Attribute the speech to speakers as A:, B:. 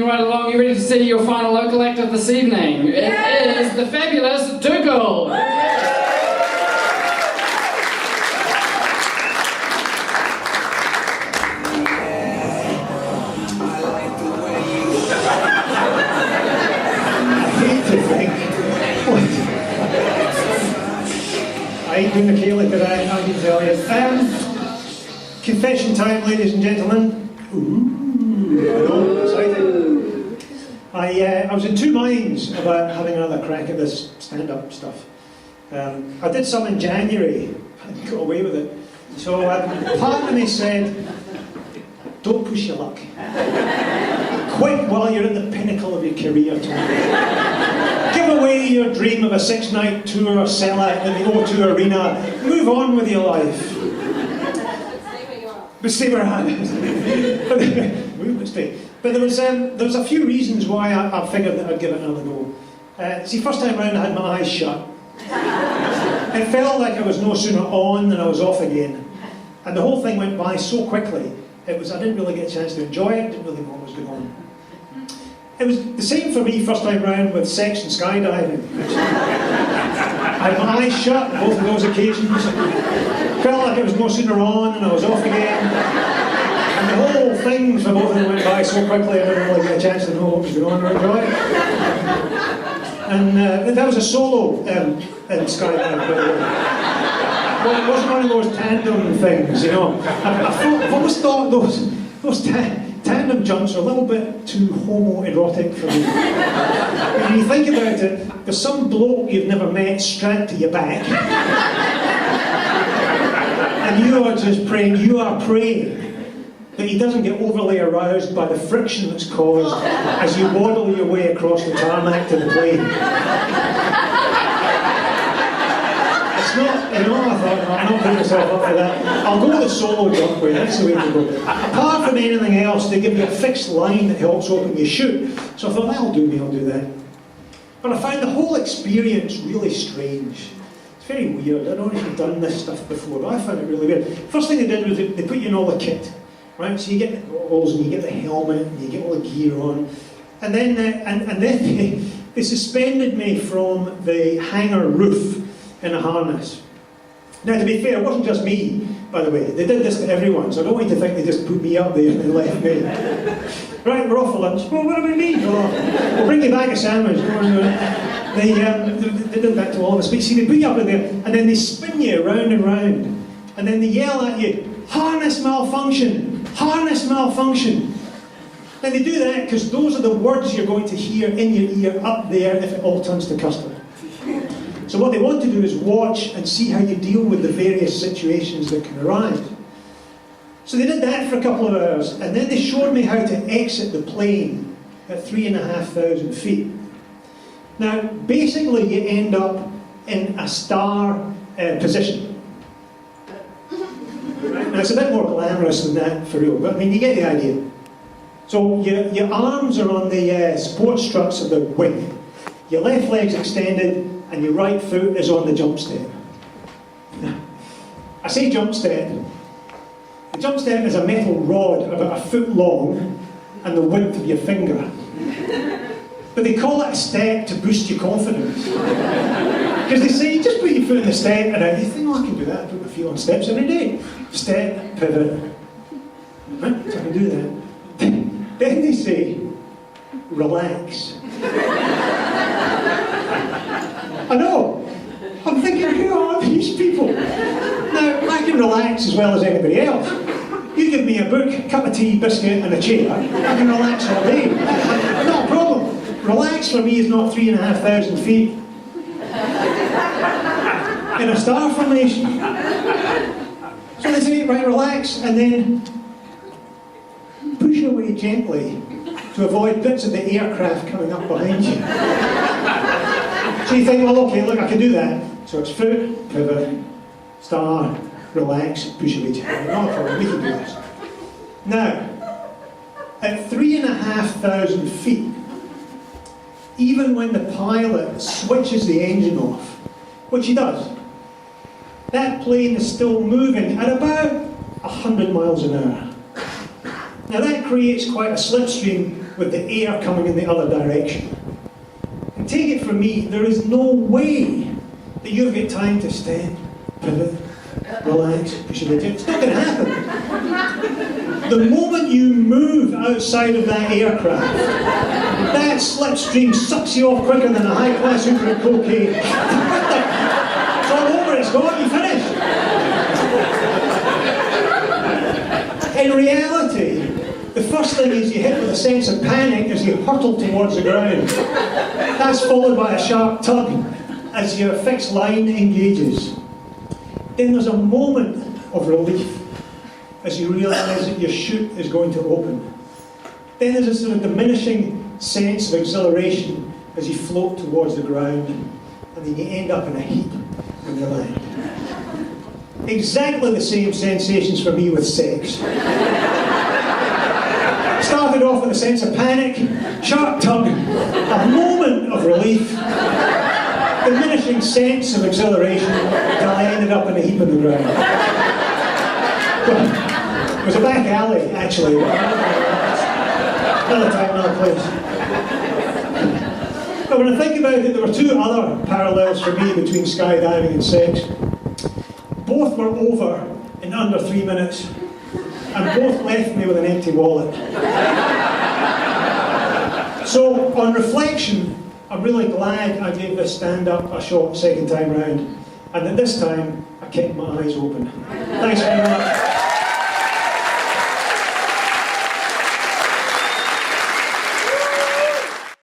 A: right along. You ready to see your final local act of this evening? It is the fabulous Dougal.
B: I ain't doing the Gaelic today, I can tell you. Confession time, ladies and gentlemen. Ooh, I know, excited. I was in two minds about having another crack at this stand-up stuff. I did some in January, I got away with it. So part of me said, don't push your luck. Quit while you're at the pinnacle of your career, Tom. Give away your dream of a 6-night tour or sellout in the O2 Arena. Move on with your life. But stay where I am. But there was a few reasons why I figured that I'd give it another go. See, first time round I had my eyes shut. It felt like I was no sooner on than I was off again. And the whole thing went by so quickly, I didn't really get a chance to enjoy it, didn't really know what was going on. It was the same for me first time round with sex and skydiving. I had my eyes shut on both of those occasions. Felt like it was no sooner on and I was off again. And the whole thing for both of them went by so quickly I didn't really get a chance to know what was going on or enjoy it. And that was a solo in skydiving, by the way. Well, it wasn't one of those tandem things, you know. I've always thought those tandem jumps are a little bit too homoerotic for me. When you think about it, there's some bloke you've never met strapped to your back, and you are just praying, that he doesn't get overly aroused by the friction that's caused as you waddle your way across the tarmac to the plane. It's not, you know, I thought, no, I'm not putting myself up for that. I'll go with the solo jump way, that's the way to go. Apart from anything else, they give you a fixed line that helps open your chute. So I thought, that'll do me, I'll do that. But I found the whole experience really strange. It's very weird. I don't know if you've done this stuff before, but I found it really weird. First thing they did was they put you in all the kit, right? So you get the goggles and you get the helmet and you get all the gear on. And then, they suspended me from the hangar roof in a harness. Now, to be fair, it wasn't just me, by the way. They did this to everyone, so I don't want you to think they just put me up there and they left me. Right, we're off for lunch. Well, what about me? Oh, we'll bring you back a sandwich. They did that to all of us. But see, they put you up in there, and then they spin you round and round. And then they yell at you, harness malfunction, harness malfunction. Then they do that because those are the words you're going to hear in your ear up there if it all turns to custard. So what they want to do is watch and see how you deal with the various situations that can arise. So they did that for a couple of hours, and then they showed me how to exit the plane at 3,500 feet. Now, basically you end up in a star position. Right? Now, it's a bit more glamorous than that for real, but I mean, you get the idea. So your arms are on the support struts of the wing. Your left leg's extended, and your right foot is on the jump step. Now, I say jump step. The jump step is a metal rod about 1 foot long and the width of your finger. But they call it a step to boost your confidence. Because they say, you just put your foot in the step and you think, oh, I can do that, I put my feet on steps every day. Step, pivot. Right, so I can do that. Then they say, relax. I know. I'm thinking, who are these people? Now, I can relax as well as anybody else. You give me a book, a cup of tea, biscuit and a chair, I can relax all day. Not a problem. Relax for me is not 3,500 feet in a star formation. So they say, right, relax, and then push away gently to avoid bits of the aircraft coming up behind you. So you think, well, okay, look, I can do that. So it's foot, pivot, star, relax, push away gently. Not a problem, we can do this. Now, at 3,500 feet, even when the pilot switches the engine off, which he does, that plane is still moving at about 100 miles an hour. Now that creates quite a slipstream with the air coming in the other direction. And take it from me, there is no way that you've got time to stand, pivot, relax, push it. It's not going to happen. The moment you move outside of that aircraft, that slipstream sucks you off quicker than a high-class Uber of cocaine. It's all over, it's gone, you finished. In reality, the first thing is you hit with a sense of panic as you hurtle towards the ground. That's followed by a sharp tug as your fixed line engages. Then there's a moment of relief as you realise that your chute is going to open. Then there's a sort of diminishing sense of exhilaration as you float towards the ground, and then you end up in a heap when you land. Exactly the same sensations for me with sex. Started off with a sense of panic, sharp tug, a moment of relief, diminishing sense of exhilaration until I ended up in a heap on the ground. Well, it was a back alley, actually. Another time, another place. But when I think about it, there were two other parallels for me between skydiving and sex. Both were over in under 3 minutes, and both left me with an empty wallet. So, on reflection, I'm really glad I gave this stand-up a shot second time round, and that this time I kept my eyes open. Thanks very much.